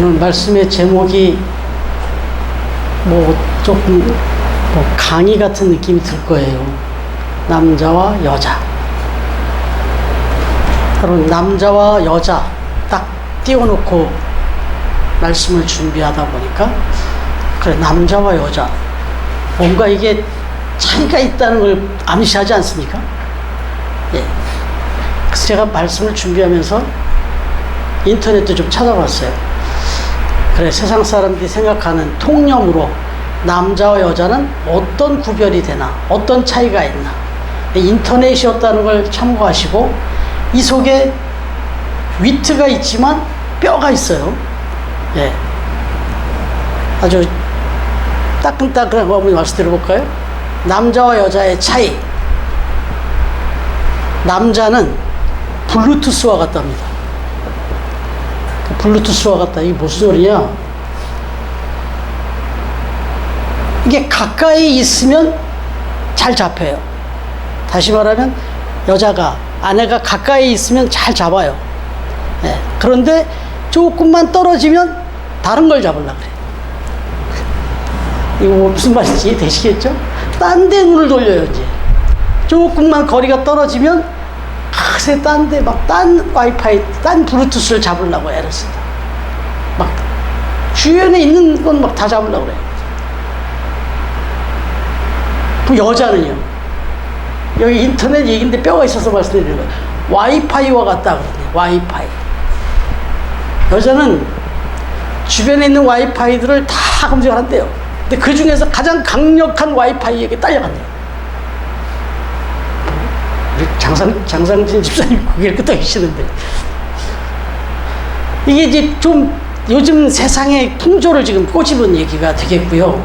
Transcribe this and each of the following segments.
오늘 말씀의 제목이 조금 강의 같은 느낌이 들 거예요. 남자와 여자. 여러분, 남자와 여자 딱 띄워놓고 말씀을 준비하다 보니까, 그래, 남자와 여자. 뭔가 이게 차이가 있다는 걸 암시하지 않습니까? 예. 그래서 제가 말씀을 준비하면서 인터넷도 좀 찾아봤어요. 그래, 세상 사람들이 생각하는 통념으로 남자와 여자는 어떤 구별이 되나, 어떤 차이가 있나. 인터넷이었다는 걸 참고하시고, 이 속에 위트가 있지만 뼈가 있어요. 예. 아주 따끈따끈한 거 한번 말씀 드려볼까요? 남자와 여자의 차이. 남자는 블루투스와 같답니다. 블루투스와 같다. 이게 무슨 소리냐? 이게 가까이 있으면 잘 잡혀요. 다시 말하면 아내가 가까이 있으면 잘 잡아요. 네. 그런데 조금만 떨어지면 다른 걸 잡으려고 그래요. 이거 무슨 말인지 이해되시겠죠? 딴 데 눈을 돌려요, 이제. 조금만 거리가 떨어지면 그새 딴 데 딴 와이파이, 딴 블루투스를 잡으려고 애를 쓴다. 주변에 있는 건 다 잡으려고 그래요. 그럼 여자는요? 여기 인터넷 얘기인데 뼈가 있어서 말씀드리는 거예요. 와이파이와 같다 그러네요. 와이파이. 여자는 주변에 있는 와이파이들을 다 검색을 한대요. 근데 그 중에서 가장 강력한 와이파이에게 딸려간대요. 우리 장상진 집사님 고개를 끄덕이시는데, 이게 이제 좀 요즘 세상의 풍조를 지금 꼬집은 얘기가 되겠고요.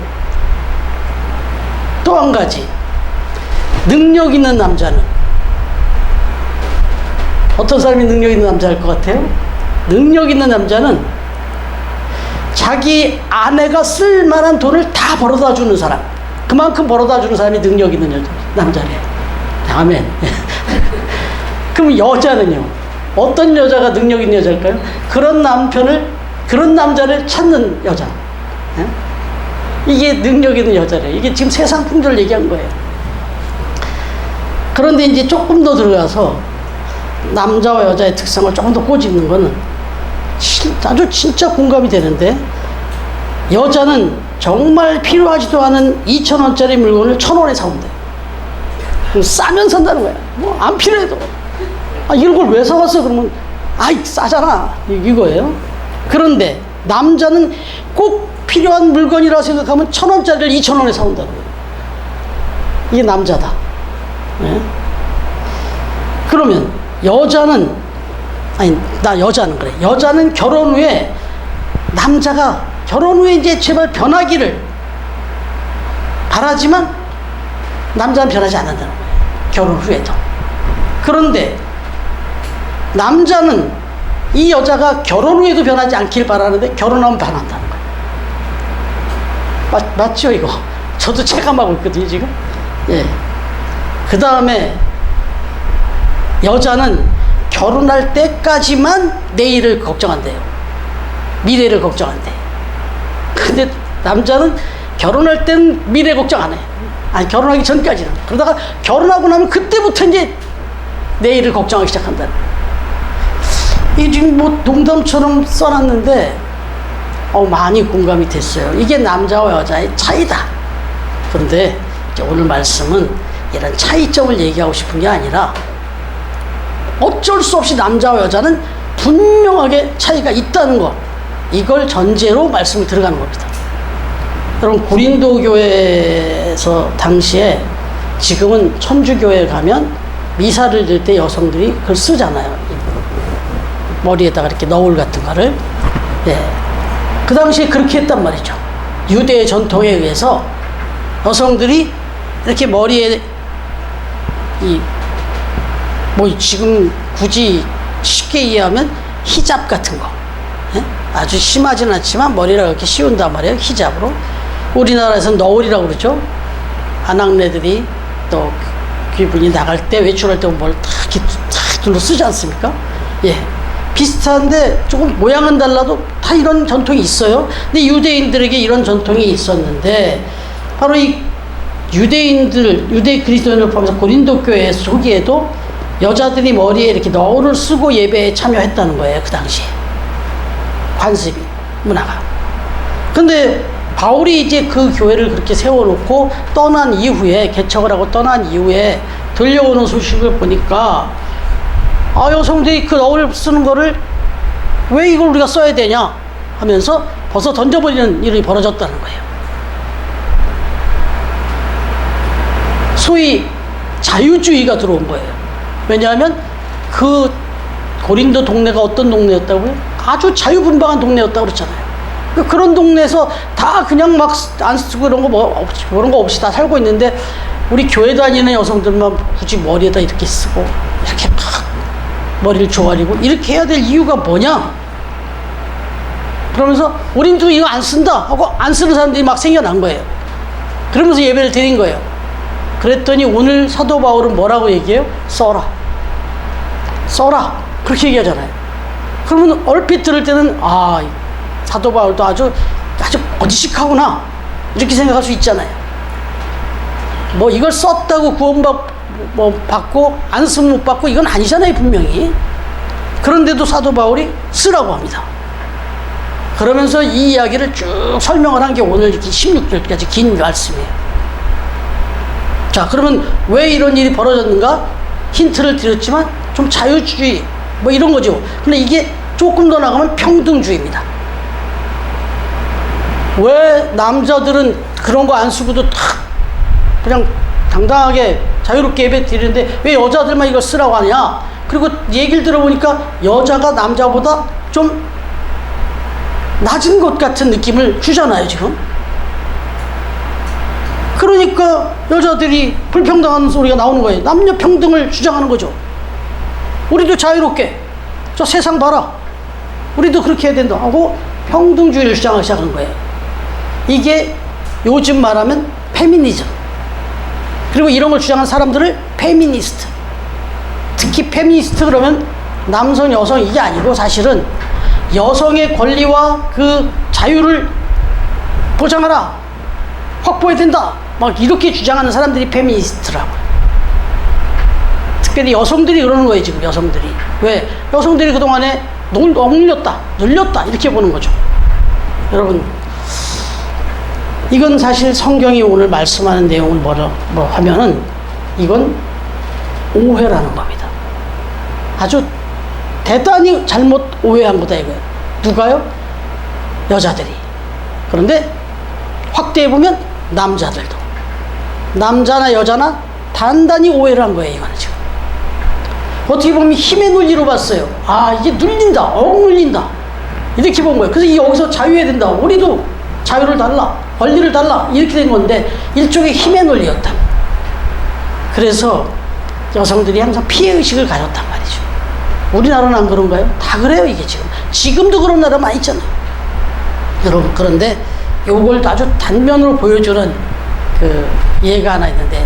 또 한 가지, 능력 있는 남자는, 어떤 사람이 능력 있는 남자일 것 같아요? 능력 있는 남자는 자기 아내가 쓸 만한 돈을 다 벌어다 주는 사람, 그만큼 벌어다 주는 사람이 능력 있는 남자래요. 아멘. 그럼 여자는요? 어떤 여자가 능력 있는 여자일까요? 그런 남자를 찾는 여자. 예? 이게 능력 있는 여자래요. 이게 지금 세상 풍조를 얘기한 거예요. 그런데 이제 조금 더 들어가서 남자와 여자의 특성을 조금 더 꼬집는 거는 아주 진짜 공감이 되는데, 여자는 정말 필요하지도 않은 2,000원짜리 물건을 1,000원에 사온대요. 싸면 산다는 거야. 안 필요해도. 이런 걸 왜 사왔어? 그러면, 싸잖아. 이거예요. 그런데 남자는 꼭 필요한 물건이라고 생각하면 1,000원짜리를 2,000원에 사온다는 거예요. 이게 남자다. 네? 그러면 여자는 그래. 여자는 결혼 후에, 남자가 결혼 후에 이제 제발 변하기를 바라지만 남자는 변하지 않는다는 거예요. 결혼 후에도. 그런데 남자는 이 여자가 결혼 후에도 변하지 않길 바라는데 결혼하면 변한다는 거예요. 맞죠, 이거? 저도 체감하고 있거든요, 지금. 예. 그 다음에 여자는 결혼할 때까지만 내일을 걱정한대요. 미래를 걱정한대. 근데 남자는 결혼할 땐 미래 걱정 안 해. 결혼하기 전까지는. 그러다가 결혼하고 나면 그때부터 이제 내일을 걱정하기 시작한다. 이게 지금 농담처럼 써놨는데, 많이 공감이 됐어요. 이게 남자와 여자의 차이다. 그런데 이제 오늘 말씀은 이런 차이점을 얘기하고 싶은 게 아니라, 어쩔 수 없이 남자와 여자는 분명하게 차이가 있다는 것, 이걸 전제로 말씀이 들어가는 겁니다. 여러분, 고린도 교회에서 당시에, 지금은 천주교회 가면 미사를 드릴 때 여성들이 그걸 쓰잖아요. 머리에다가 이렇게 너울 같은 거를. 예. 그 당시에 그렇게 했단 말이죠. 유대의 전통에 의해서 여성들이 이렇게 머리에 지금 굳이 쉽게 이해하면 히잡 같은 거. 예? 아주 심하진 않지만 머리를 이렇게 씌운단 말이에요. 히잡으로. 우리나라에서는 너울이라고 그러죠. 아낙네들이 또 귀분이 나갈 때, 외출할 때 뭘 탁 둘러 쓰지 않습니까? 예. 비슷한데 조금 모양은 달라도 다 이런 전통이 있어요. 근데 유대인들에게 이런 전통이 있었는데 바로 이 유대 그리스도인을 포함해서 고린도 교회 초기에도 여자들이 머리에 이렇게 너울을 쓰고 예배에 참여했다는 거예요. 그 당시에 관습이 문화가. 근데 바울이 이제 그 교회를 그렇게 세워놓고 떠난 이후에, 개척을 하고 떠난 이후에 들려오는 소식을 보니까 여성들이 그 너울 쓰는 거를 왜 이걸 우리가 써야 되냐 하면서 벌써 던져버리는 일이 벌어졌다는 거예요. 소위 자유주의가 들어온 거예요. 왜냐하면 그 고린도 동네가 어떤 동네였다고요? 아주 자유분방한 동네였다고 그랬잖아요. 그런 동네에서 다 그냥 막 안 쓰고 그런 거 없이 다 살고 있는데 우리 교회 다니는 여성들만 굳이 머리에다 이렇게 쓰고 이렇게 막 머리를 조아리고 이렇게 해야 될 이유가 뭐냐? 그러면서 우린도 이거 안 쓴다 하고 안 쓰는 사람들이 막 생겨난 거예요. 그러면서 예배를 드린 거예요. 그랬더니 오늘 사도 바울은 뭐라고 얘기해요? 써라. 그렇게 얘기하잖아요. 그러면 얼핏 들을 때는 사도 바울도 아주 어지식하구나 이렇게 생각할 수 있잖아요. 뭐 이걸 썼다고 받고 안 쓰면 못 받고 이건 아니잖아요, 분명히. 그런데도 사도 바울이 쓰라고 합니다. 그러면서 이 이야기를 쭉 설명을 한 게 오늘 이렇게 16절까지 긴 말씀이에요. 자, 그러면 왜 이런 일이 벌어졌는가? 힌트를 드렸지만 좀 자유주의 뭐 이런 거죠. 근데 이게 조금 더 나가면 평등주의입니다. 왜 남자들은 그런 거 안 쓰고도 탁 그냥 당당하게 자유롭게 예배 드리는데 왜 여자들만 이걸 쓰라고 하냐? 그리고 얘기를 들어보니까 여자가 남자보다 좀 낮은 것 같은 느낌을 주잖아요, 지금. 그러니까 여자들이 불평등한 소리가 나오는 거예요. 남녀 평등을 주장하는 거죠. 우리도 자유롭게, 저 세상 봐라, 우리도 그렇게 해야 된다 하고 평등주의를 주장하기 시작한 거예요. 이게 요즘 말하면 페미니즘. 그리고 이런 걸 주장하는 사람들을 페미니스트. 특히 페미니스트 그러면 남성, 여성 이게 아니고 사실은 여성의 권리와 그 자유를 보장하라, 확보해야 된다, 막 이렇게 주장하는 사람들이 페미니스트라고. 특별히 여성들이 그러는 거예요, 지금 여성들이. 왜? 여성들이 그동안에 눌렸다 이렇게 보는 거죠. 여러분, 이건 사실 성경이 오늘 말씀하는 내용은 뭐 하면은 이건 오해라는 겁니다. 아주 대단히 잘못 오해한 거다 이거예요. 누가요? 여자들이. 그런데 확대해보면 남자들도. 남자나 여자나 단단히 오해를 한 거예요, 이거는 지금. 어떻게 보면 힘의 논리로 봤어요. 이게 눌린다, 억눌린다, 이렇게 본 거예요. 그래서 여기서 자유해야 된다, 우리도 자유를 달라, 권리를 달라, 이렇게 된 건데 일종의 힘의 논리였다. 그래서 여성들이 항상 피해의식을 가졌단 말이죠. 우리나라는 안 그런가요? 다 그래요, 이게 지금. 지금도 그런 나라 많이 있잖아요. 여러분, 그런데 요걸 아주 단면으로 보여주는 그 예가 하나 있는데,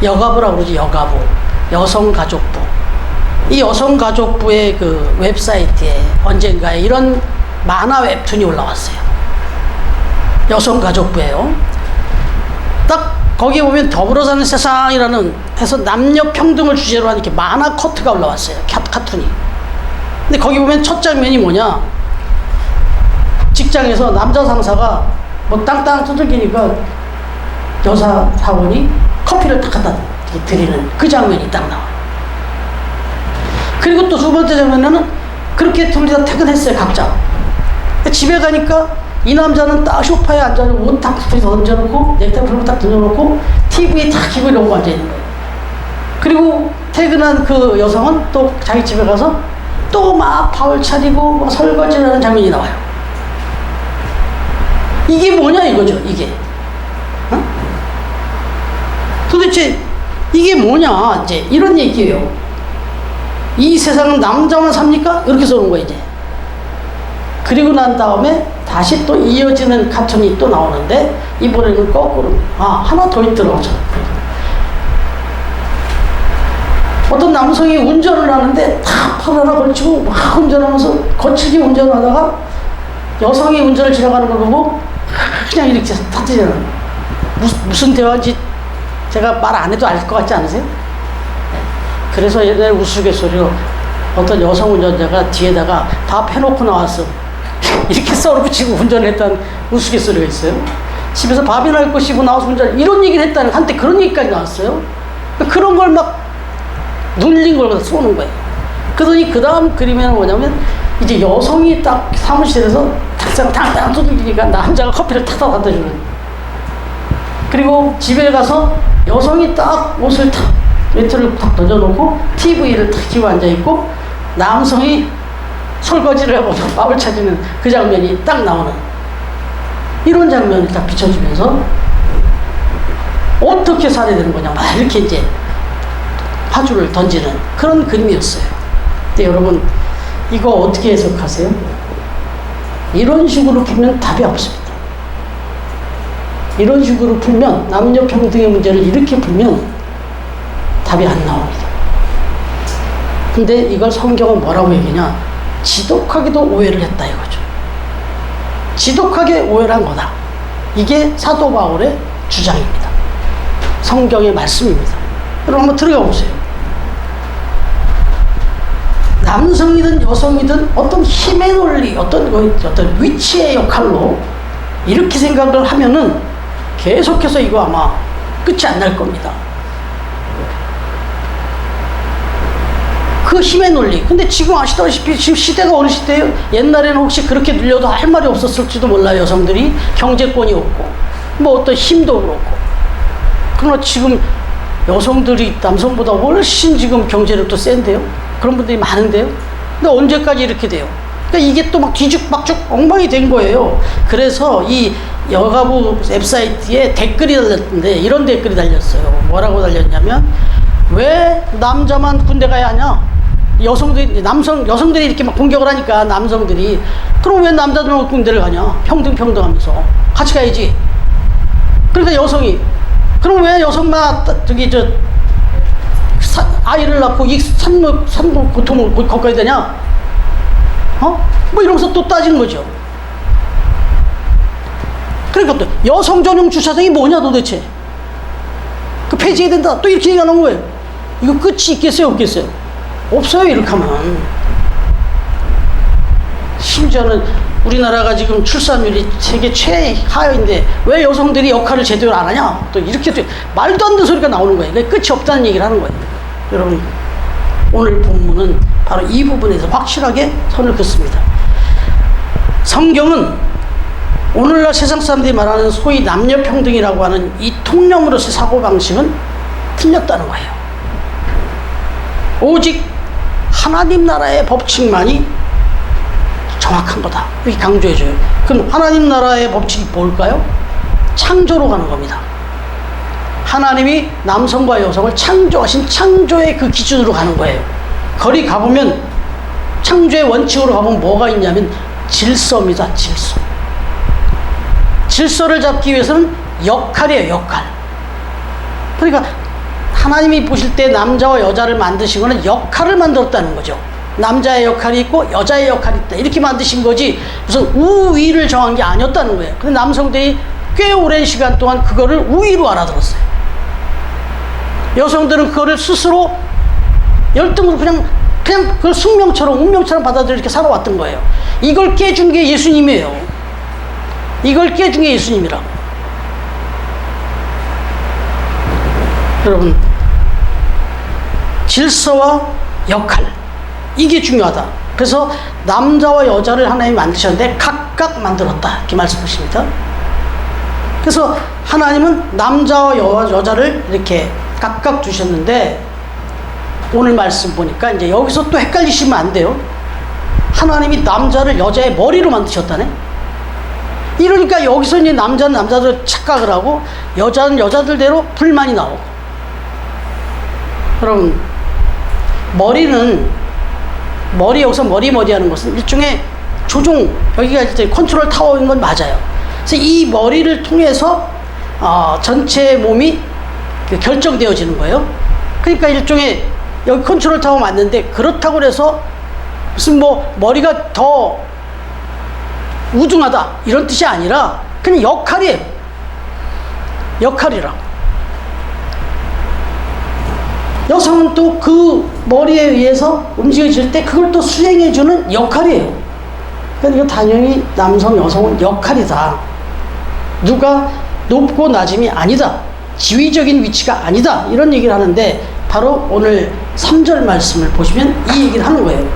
여가부라고 그러지, 여가부. 여성가족부. 이 여성가족부의 그 웹사이트에 언젠가에 이런 만화 웹툰이 올라왔어요. 여성가족부예요. 딱 거기에 보면 더불어 사는 세상이라는 해서 남녀 평등을 주제로 한 이렇게 만화 커트가 올라왔어요. 카툰이. 근데 거기 보면 첫 장면이 뭐냐? 직장에서 남자 상사가 뭐 땅땅 두들기니까 여사 사원이 커피를 딱 갖다 드리는 그 장면이 딱 나와요. 그리고 또 두 번째 장면에는 그렇게 둘이 다 퇴근했어요, 각자. 집에 가니까 이 남자는 딱 소파에 앉아서 옷 딱 던져놓고 넥타이 풀고 딱 던져놓고 TV에 딱 키고 이러고 앉아있는 거예요. 그리고 퇴근한 그 여성은 또 자기 집에 가서 또 막 밥을 차리고 막 설거지를 하는 장면이 나와요. 이게 뭐냐 이거죠, 이게. 도대체 이게 뭐냐, 이제 이런 얘기예요. 이 세상은 남자만 삽니까? 이렇게 써놓은 거예요, 이제. 그리고 난 다음에 다시 또 이어지는 카툰이 또 나오는데 이번에는 거꾸로. 하나 더 있더라고요. 어떤 남성이 운전을 하는데 다 팔 하나 걸치고 막 운전하면서 거칠게 운전하다가 여성이 운전을 지나가는 걸 보고 그냥 이렇게 터뜨리는 무슨 대화인지 제가 말 안 해도 알 것 같지 않으세요? 그래서 옛날에 우스갯소리로 어떤 여성 운전자가 뒤에다가 밥 해놓고 나왔어. 이렇게 썰어붙이고 운전했다는 우스갯소리가 있어요. 집에서 밥이나 할 거 씹고 나와서 운전, 이런 얘기를 했다는, 한때 그런 얘기까지 나왔어요. 그런 걸 막 눌린 걸 쏘는 거예요. 그러더니 그 다음 그림에는 뭐냐면 이제 여성이 딱 사무실에서 탁상 두들기니까 남자가 커피를 탁 갖다 주는. 그리고 집에 가서 여성이 딱 옷을 탁 매트를 탁 던져놓고 TV를 탁 켜고 앉아있고 남성이 설거지를 하고 밥을 차리는 그 장면이 딱 나오는, 이런 장면이 딱 비춰지면서 어떻게 살아야 되는 거냐 막 이렇게 이제 화두를 던지는 그런 그림이었어요. 근데 여러분 이거 어떻게 해석하세요? 이런 식으로 풀면 답이 없습니다. 이런 식으로 풀면, 남녀 평등의 문제를 이렇게 풀면 답이 안 나옵니다. 근데 이걸 성경은 뭐라고 얘기냐? 지독하게도 오해를 했다 이거죠. 지독하게 오해를 한 거다. 이게 사도 바울의 주장입니다. 성경의 말씀입니다. 여러분 한번 들어가 보세요. 남성이든 여성이든 어떤 힘의 논리, 어떤 위치의 역할로 이렇게 생각을 하면은 계속해서 이거 아마 끝이 안 날 겁니다. 그 힘의 논리. 근데 지금 아시다시피 지금 시대가 어느 시대예요? 옛날에는 혹시 그렇게 눌려도 할 말이 없었을지도 몰라요. 여성들이 경제권이 없고 뭐 어떤 힘도 그렇고. 그러나 지금 여성들이 남성보다 훨씬 지금 경제력도 센데요. 그런 분들이 많은데요. 근데 언제까지 이렇게 돼요? 그러니까 이게 또 막 뒤죽박죽 엉망이 된 거예요. 그래서 이 여가부 웹사이트에 댓글이 달렸는데 이런 댓글이 달렸어요. 뭐라고 달렸냐면, 왜 남자만 군대 가야 하냐? 여성들이 이렇게 막 공격을 하니까 남성들이, 그럼 왜 남자들은 군대를 가냐? 평등하면서 같이 가야지. 그러니까 여성이, 그럼 왜 여성만 아이를 낳고 이 산모 고통을 겪어야 되냐? 뭐 이러면서 또 따지는 거죠. 그러니까 또 여성 전용 주차장이 뭐냐 도대체? 그 폐지해야 된다. 또 이렇게 얘기하는 거예요. 이거 끝이 있겠어요, 없겠어요? 없어요, 이렇게 하면. 심지어는 우리나라가 지금 출산율이 세계 최하위인데 왜 여성들이 역할을 제대로 안 하냐? 또 이렇게 또 말도 안 되는 소리가 나오는 거예요. 끝이 없다는 얘기를 하는 거예요. 여러분, 오늘 본문은 바로 이 부분에서 확실하게 선을 긋습니다. 성경은 오늘날 세상 사람들이 말하는 소위 남녀평등이라고 하는 이 통념으로서의 사고방식은 틀렸다는 거예요. 오직 하나님 나라의 법칙만이 정확한 거다. 이렇게 강조해줘요. 그럼 하나님 나라의 법칙이 뭘까요? 창조로 가는 겁니다. 하나님이 남성과 여성을 창조하신 창조의 그 기준으로 가는 거예요. 거리 가보면, 창조의 원칙으로 가보면 뭐가 있냐면 질서입니다. 질서를 잡기 위해서는 역할이에요, 역할. 그러니까 하나님이 보실 때 남자와 여자를 만드신 거는 역할을 만들었다는 거죠. 남자의 역할이 있고 여자의 역할이 있다, 이렇게 만드신 거지 무슨 우위를 정한 게 아니었다는 거예요. 근데 남성들이 꽤 오랜 시간 동안 그거를 우위로 알아들었어요. 여성들은 그거를 스스로 열등으로 그냥 그걸 숙명처럼 운명처럼 받아들여 이렇게 살아왔던 거예요. 이걸 깨준 게 예수님이에요. 이걸 깨준 게 예수님이라고. 여러분, 질서와 역할, 이게 중요하다. 그래서 남자와 여자를 하나님이 만드셨는데 각각 만들었다, 이렇게 말씀하십니다. 그래서 하나님은 남자와 여자를 이렇게 각각 두셨는데, 오늘 말씀 보니까 이제 여기서 또 헷갈리시면 안 돼요. 하나님이 남자를 여자의 머리로 만드셨다네. 이러니까 여기서 이제 남자는 남자대로 착각을 하고 여자는 여자들대로 불만이 나오고. 여러분, 여기서 머리 하는 것은 일종의 조종, 여기가 이제 컨트롤 타워인 건 맞아요. 그래서 이 머리를 통해서 전체 몸이 결정되어지는 거예요. 그러니까 일종의 여기 컨트롤 타워 맞는데, 그렇다고 해서 무슨 뭐 머리가 더 우등하다 이런 뜻이 아니라 그냥 역할이에요. 역할이라고. 여성은 또 그 머리에 의해서 움직여질 때 그걸 또 수행해주는 역할이에요. 그러니까 당연히 남성, 여성은 역할이다. 누가 높고 낮음이 아니다. 지위적인 위치가 아니다. 이런 얘기를 하는데 바로 오늘 3절 말씀을 보시면 이 얘기를 하는 거예요.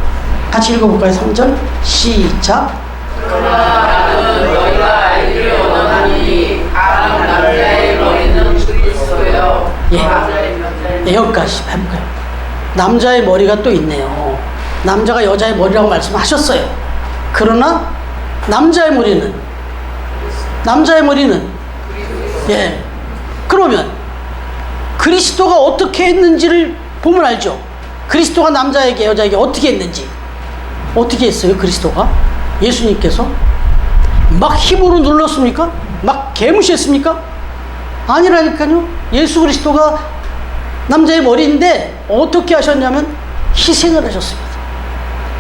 같이 읽어볼까요? 3절 시작. 그러나 나는 너희가 알기를 원하노니 각 남자의 머리는 그리스도요. 예, 여기까지 해볼까요? 남자의 머리가 또 있네요. 남자가 여자의 머리라고 말씀하셨어요. 그러나 남자의 머리는 예, 그러면 그리스도가 어떻게 했는지를 보면 알죠. 그리스도가 남자에게 여자에게 어떻게 했는지. 어떻게 했어요? 그리스도가 예수님께서 막 힘으로 눌렀습니까? 막 개무시했습니까? 아니라니까요. 예수 그리스도가 남자의 머리인데 어떻게 하셨냐면 희생을 하셨습니다.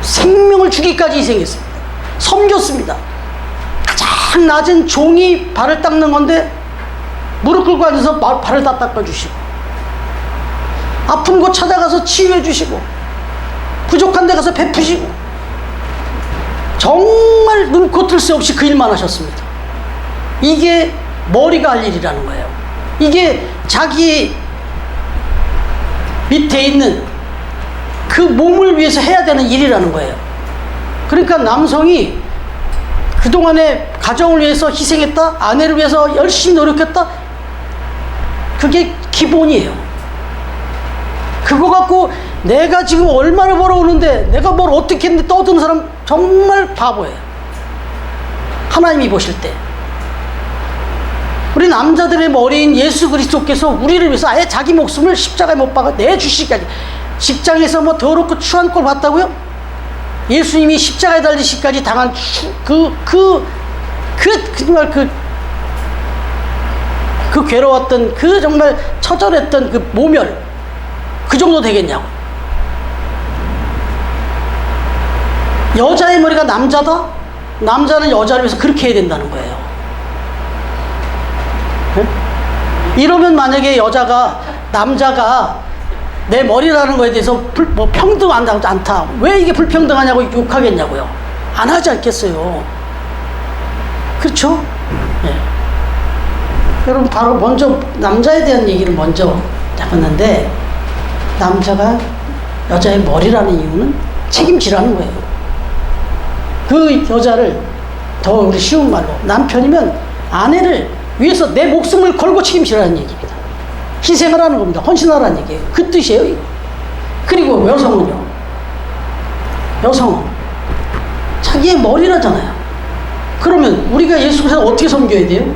생명을 주기까지 희생했습니다. 섬겼습니다. 가장 낮은 종이 발을 닦는 건데 무릎 꿇고 앉아서 발을 다 닦아주시고, 아픈 곳 찾아가서 치유해 주시고, 부족한 데 가서 베푸시고, 정말 눈코 뜰 새 없이 그 일만 하셨습니다. 이게 머리가 할 일이라는 거예요. 이게 자기 밑에 있는 그 몸을 위해서 해야 되는 일이라는 거예요. 그러니까 남성이 그동안에 가정을 위해서 희생했다, 아내를 위해서 열심히 노력했다, 그게 기본이에요. 그거 갖고 내가 지금 얼마나 벌어오는데 내가 뭘 어떻게 했는데 떠드는 사람 정말 바보예요. 하나님이 보실 때 우리 남자들의 머리인 예수 그리스도께서 우리를 위해서 아예 자기 목숨을 십자가에 못 박아 내주시기까지, 직장에서 뭐 더럽고 추한 꼴 봤다고요? 예수님이 십자가에 달리시기까지 당한 정말 그 괴로웠던, 그 정말 처절했던 그 모멸, 그 정도 되겠냐고. 여자의 머리가 남자다? 남자는 여자를 위해서 그렇게 해야 된다는 거예요. 네? 이러면 만약에 남자가 내 머리라는 거에 대해서 평등하지 않다, 왜 이게 불평등하냐고 욕하겠냐고요. 안 하지 않겠어요. 그렇죠? 네. 여러분, 바로 먼저 남자에 대한 얘기를 먼저 잡았는데, 남자가 여자의 머리라는 이유는 책임지라는 거예요. 그 여자를 더 우리 쉬운 말로, 남편이면 아내를 위해서 내 목숨을 걸고 책임지라는 얘기입니다. 희생을 하는 겁니다. 헌신하라는 얘기예요. 그 뜻이에요, 이거. 그리고 여성은요. 여성은 자기의 머리라잖아요. 그러면 우리가 예수 그리스도를 어떻게 섬겨야 돼요?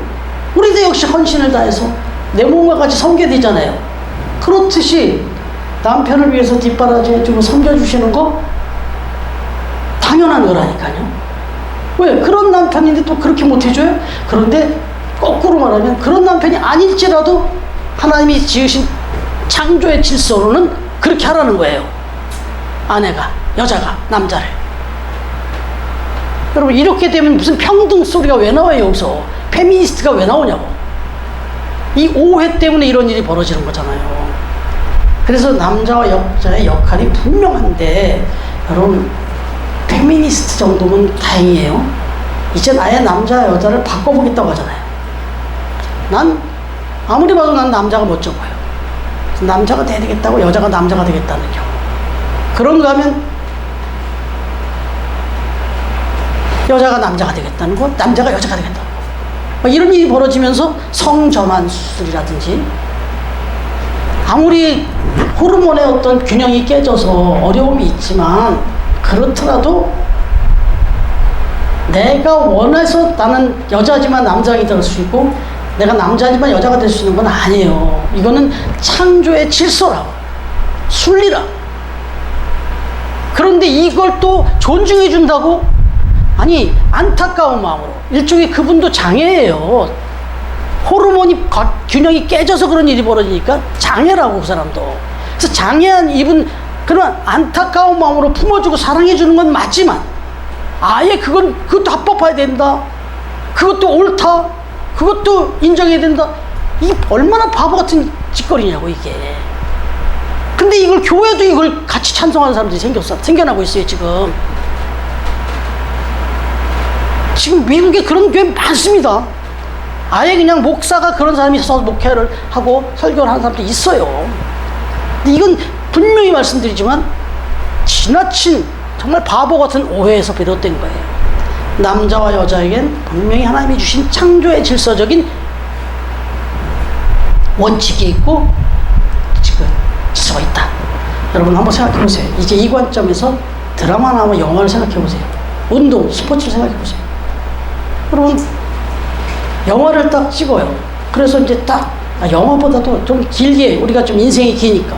우리도 역시 헌신을 다해서 내 몸과 같이 섬겨야 되잖아요. 그렇듯이 남편을 위해서 뒷바라지 해주고 섬겨주시는 거 당연한 거라니까요. 왜? 그런 남편인데 또 그렇게 못해줘요? 그런데 거꾸로 말하면 그런 남편이 아닐지라도 하나님이 지으신 창조의 질서로는 그렇게 하라는 거예요. 아내가, 여자가, 남자를. 여러분, 이렇게 되면 무슨 평등 소리가 왜 나와요, 여기서? 페미니스트가 왜 나오냐고. 이 오해 때문에 이런 일이 벌어지는 거잖아요. 그래서 남자와 여자의 역할이 분명한데, 여러분, 페미니스트 정도면 다행이에요. 이제 아예 남자와 여자를 바꿔보겠다고 하잖아요. 난 아무리 봐도 난 남자가 멋져 보여. 남자가 돼야 되겠다고, 여자가 남자가 되겠다는 경우. 그런가 하면 여자가 남자가 되겠다는 거, 남자가 여자가 되겠다는 거. 이런 일이 벌어지면서 성전환 수술이라든지, 아무리 호르몬의 어떤 균형이 깨져서 어려움이 있지만, 그렇더라도 내가 원해서 나는 여자지만 남자가 될 수 있고, 내가 남자지만 여자가 될 수 있는 건 아니에요. 이거는 창조의 질서라고, 순리라고. 그런데 이걸 또 존중해 준다고? 아니, 안타까운 마음으로. 일종의 그분도 장애예요. 호르몬이 균형이 깨져서 그런 일이 벌어지니까 장애라고, 그 사람도. 그래서 장애한 이분, 그런 안타까운 마음으로 품어주고 사랑해 주는 건 맞지만, 아예 그것도 합법화해야 된다. 그것도 옳다. 그것도 인정해야 된다. 이게 얼마나 바보 같은 짓거리냐고, 이게. 근데 이걸 교회도 이걸 같이 찬성하는 사람들이 생겨나고 있어요, 지금. 지금 미국에 그런 교회 많습니다. 아예 그냥 목사가 그런 사람이 있어서 목회를 하고 설교를 하는 사람도 있어요. 근데 이건 분명히 말씀드리지만 지나친 정말 바보 같은 오해에서 비롯된 거예요. 남자와 여자에겐 분명히 하나님이 주신 창조의 질서적인 원칙이 있고 지금 질서가 있다. 여러분 한번 생각해 보세요. 이제 이 관점에서 드라마나 뭐 영화를 생각해 보세요. 운동, 스포츠를 생각해 보세요. 여러분 영화를 딱 찍어요. 그래서 이제 딱 영화보다도 좀 길게, 우리가 좀 인생이 기니까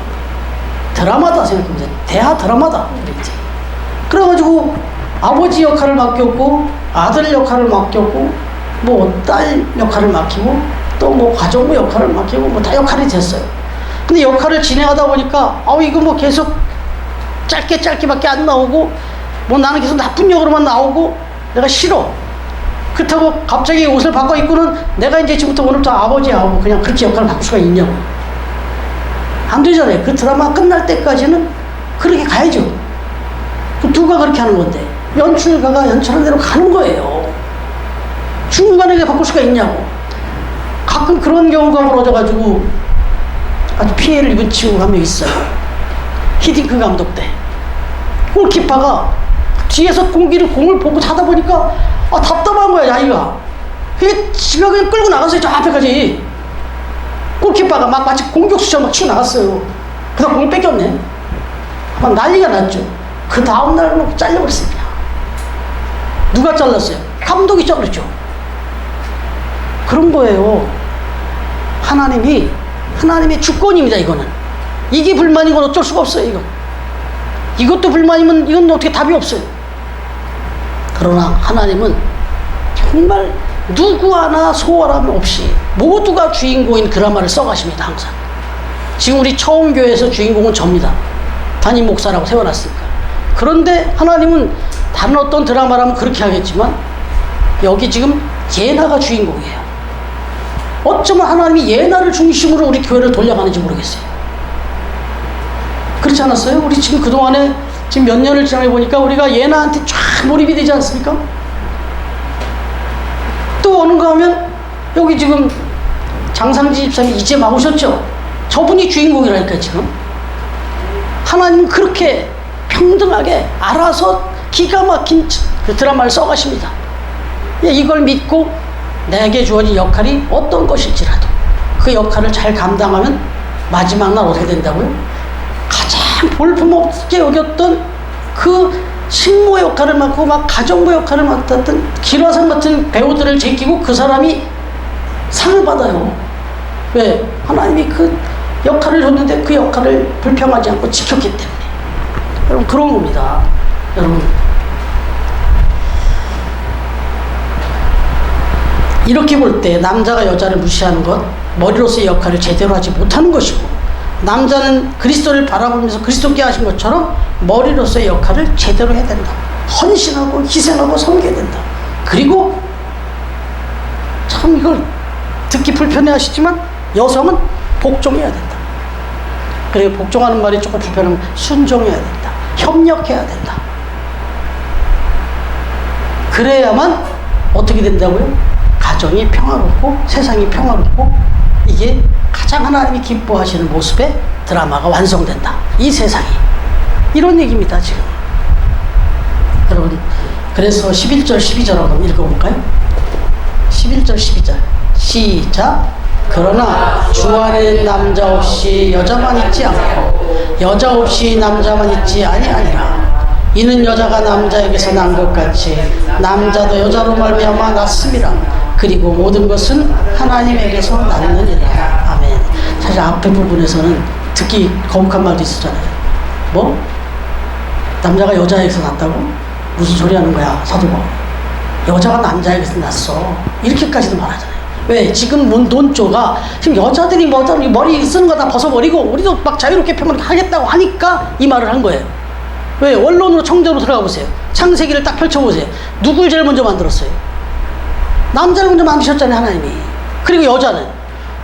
드라마다 생각해 보세요. 대하 드라마다. 그래가지고 아버지 역할을 맡겼고 아들 역할을 맡겼고 뭐 딸 역할을 맡기고 또 뭐 가정부 역할을 맡기고 뭐 다 역할이 됐어요. 근데 역할을 진행하다 보니까 이거 뭐 계속 짧게밖에 안 나오고 뭐 나는 계속 나쁜 역으로만 나오고 내가 싫어. 그렇다고 갑자기 옷을 바꿔 입고는 내가 이제 지금부터 오늘부터 아버지하고 그냥 그렇게 역할을 바꿀 수가 있냐고. 안 되잖아요. 그 드라마 끝날 때까지는 그렇게 가야죠. 누가 그렇게 하는 건데? 연출가가 연출한 대로 가는 거예요. 중간에 왜 바꿀 수가 있냐고. 가끔 그런 경우가 벌어져가지고 아주 피해를 입은 친구가 한 명 있어요. 히딩크 감독 때 골키퍼가 뒤에서 공을 보고 차다 보니까 답답한 거야, 자기가. 그게 지가 그냥 끌고 나갔어요, 저 앞에까지. 골키퍼가 막 마치 공격수처럼 막 치고 나갔어요. 그다음 공을 뺏겼네. 막 난리가 났죠. 그 다음날은 잘려버렸습니다. 누가 잘랐어요? 감독이 잘랐죠. 그런 거예요. 하나님의 주권입니다, 이거는. 이게 불만인 건 어쩔 수가 없어요, 이거. 이것도 불만이면 이건 어떻게 답이 없어요. 그러나 하나님은 정말 누구 하나 소홀함 없이 모두가 주인공인 드라마를 써가십니다, 항상. 지금 우리 처음 교회에서 주인공은 접니다. 담임 목사라고 세워놨으니까. 그런데 하나님은 다른 어떤 드라마라면 그렇게 하겠지만 여기 지금 예나가 주인공이에요. 어쩌면 하나님이 예나를 중심으로 우리 교회를 돌려가는지 모르겠어요. 그렇지 않았어요? 우리 지금 그동안에 지금 몇 년을 지나해 보니까 우리가 예나한테 쫙 몰입이 되지 않습니까? 또 어는가 하면 여기 지금 장상지 집사님 이제 막 오셨죠? 저분이 주인공이라니까 지금. 하나님은 그렇게 평등하게 알아서 기가 막힌 그 드라마를 써가십니다. 이걸 믿고 내게 주어진 역할이 어떤 것일지라도 그 역할을 잘 감당하면 마지막 날 어떻게 된다고요? 가장 볼품없게 여겼던 그 식모 역할을 맡고 막 가정부 역할을 맡았던 기라상 같은 배우들을 제끼고 그 사람이 상을 받아요. 왜? 하나님이 그 역할을 줬는데 그 역할을 불평하지 않고 지켰기 때문에. 여러분 그런 겁니다. 여러분 이렇게 볼 때 남자가 여자를 무시하는 것, 머리로서의 역할을 제대로 하지 못하는 것이고, 남자는 그리스도를 바라보면서 그리스도께 하신 것처럼 머리로서의 역할을 제대로 해야 된다. 헌신하고 희생하고 섬겨야 된다. 그리고 참 이걸 듣기 불편해 하시지만 여성은 복종해야 된다. 그리고 복종하는 말이 조금 불편하면 순종해야 된다. 협력해야 된다. 그래야만 어떻게 된다고요? 가정이 평화롭고 세상이 평화롭고 이게 가장 하나님이 기뻐하시는 모습의 드라마가 완성된다. 이 세상이. 이런 얘기입니다, 지금. 여러분, 그래서 11절, 12절 한번 읽어볼까요? 11절, 12절. 시작. 그러나 주 안에 남자 없이 여자만 있지 않고 여자 없이 남자만 있지 아니하니라. 이는 여자가 남자에게서 난 것 같이 남자도 여자로 말미암아 났음이라. 그리고 모든 것은 하나님에게서 났느니라. 아멘. 사실 앞에 부분에서는 듣기 거북한 말도 있었잖아요. 뭐? 남자가 여자에게서 났다고? 무슨 소리 하는 거야, 사도가. 여자가 남자에게서 났어. 이렇게까지도 말하잖아요. 왜? 지금 논조가 지금 여자들이 머리 쓰는 거 다 벗어버리고 우리도 막 자유롭게 표현하겠다고 하니까 이 말을 한 거예요. 왜? 원론으로 청정으로 들어가 보세요. 창세기를 딱 펼쳐보세요. 누굴 제일 먼저 만들었어요? 남자를 먼저 만드셨잖아요, 하나님이. 그리고 여자는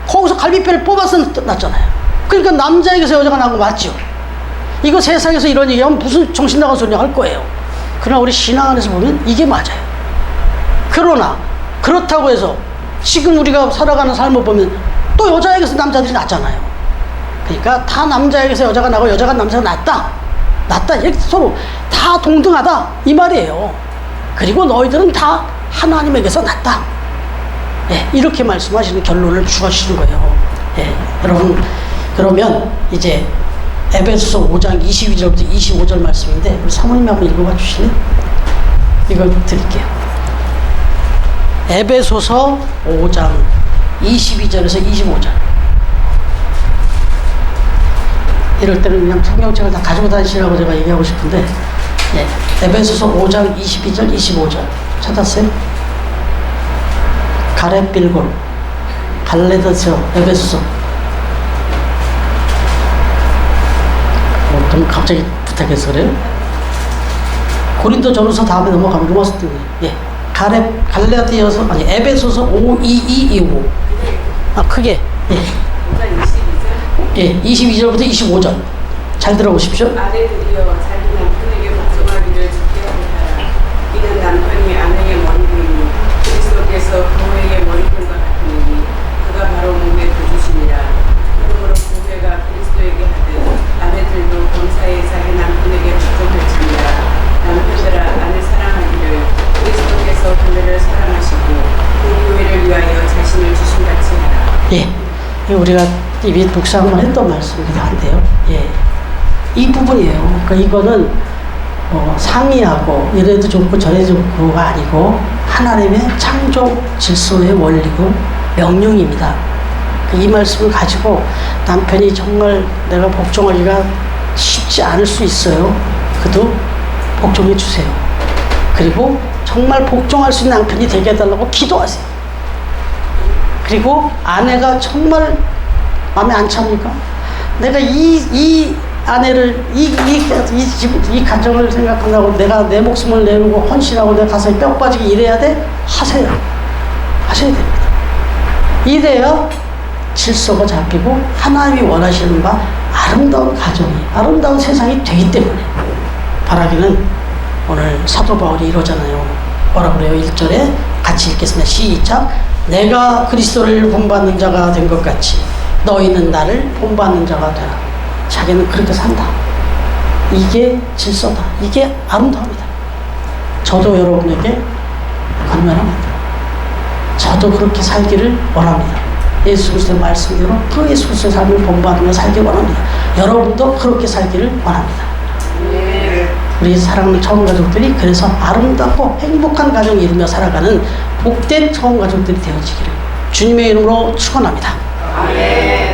거기서 갈비뼈를 뽑아서 났잖아요. 그러니까 남자에게서 여자가 나온 거 맞죠? 이거 세상에서 이런 얘기하면 무슨 정신 나간 소리 할 거예요. 그러나 우리 신앙 안에서 보면 이게 맞아요. 그러나 그렇다고 해서 지금 우리가 살아가는 삶을 보면 또 여자에게서 남자들이 낳잖아요. 그러니까 다 남자에게서 여자가 나고 여자가 남자가 낫다 이렇게 서로 다 동등하다 이 말이에요. 그리고 너희들은 다 하나님에게서 낫다. 예, 이렇게 말씀하시는 결론을 주시는 거예요. 예, 여러분 그러면 이제 에베소서 5장 22절부터 25절 말씀인데 우리 사모님이 한번 읽어봐 주실래요? 이거 드릴게요. 에베소서 5장 22절에서 25절. 이럴 때는 그냥 성경책을 다 가지고 다니시라고 제가 얘기하고 싶은데, 예, 에베소서 5장 22절 25절 찾았어요? 가렙 빌골 갈레드서 에베소서. 좀 갑자기 부탁해서 그래요? 고린도 전후서 다음에 넘어가면 로마서 때문에. 예, 갈라디아서 아니 에베소서 5:22-25. 아 크게. 예. 22절부터 25절 잘 들어보십시오. 아내들이여 자기 남편에게 복종하기를 죽게 하라. 이는 남편이 아내의 머리이니 그리스도께서 교회의 머리인 것 같으니 그가 바로 몸의 교주시니라. 그러므로 교회가 그리스도에게 하듯 아내들도 본사에 자기 남편에게 복종할지니라. 남편들아 아내 사랑하기를 그리스도께서 교회를 사랑하시고 그 교회를 위하여 자신을 주신같이 하라. 예, 우리가 이미 묵상을 했던 말씀이기도 한데요. 예, 이 부분이에요. 그러니까 이거는 상이하고 이래도 좋고 저래도 좋고가 아니고 하나님의 창조 질서의 원리고 명령입니다. 이 말씀을 가지고 남편이 정말 내가 복종하기가 쉽지 않을 수 있어요. 그래도 복종해 주세요. 그리고 정말 복종할 수 있는 남편이 되게 해달라고 기도하세요. 그리고 아내가 정말 마음에 안 찹니까? 내가 이 아내를 이 가정을 생각한다고 내가 내 목숨을 내놓고 헌신하고 내가 가서 뼈 빠지게 일해야 돼? 하세요. 하셔야 됩니다. 이래야 질서가 잡히고 하나님이 원하시는 바 아름다운 가정이 아름다운 세상이 되기 때문에 바라기는 오늘 사도 바울이 이러잖아요. 뭐라 그래요? 1절에 같이 읽겠습니다. 시작. 내가 그리스도를 본받는 자가 된 것 같이 너희는 나를 본받는 자가 되라. 자기는 그렇게 산다. 이게 질서다. 이게 아름다움이다. 저도 여러분에게 권면합니다. 저도 그렇게 살기를 원합니다. 예수 그리스도의 말씀대로 그 예수 그리스도의 삶을 본받으며 살기 원합니다. 여러분도 그렇게 살기를 원합니다. 우리 사랑하는 처음 가족들이 그래서 아름답고 행복한 가정을 이루며 살아가는 복된 처음 가족들이 되어지기를 주님의 이름으로 축원합니다. 아멘.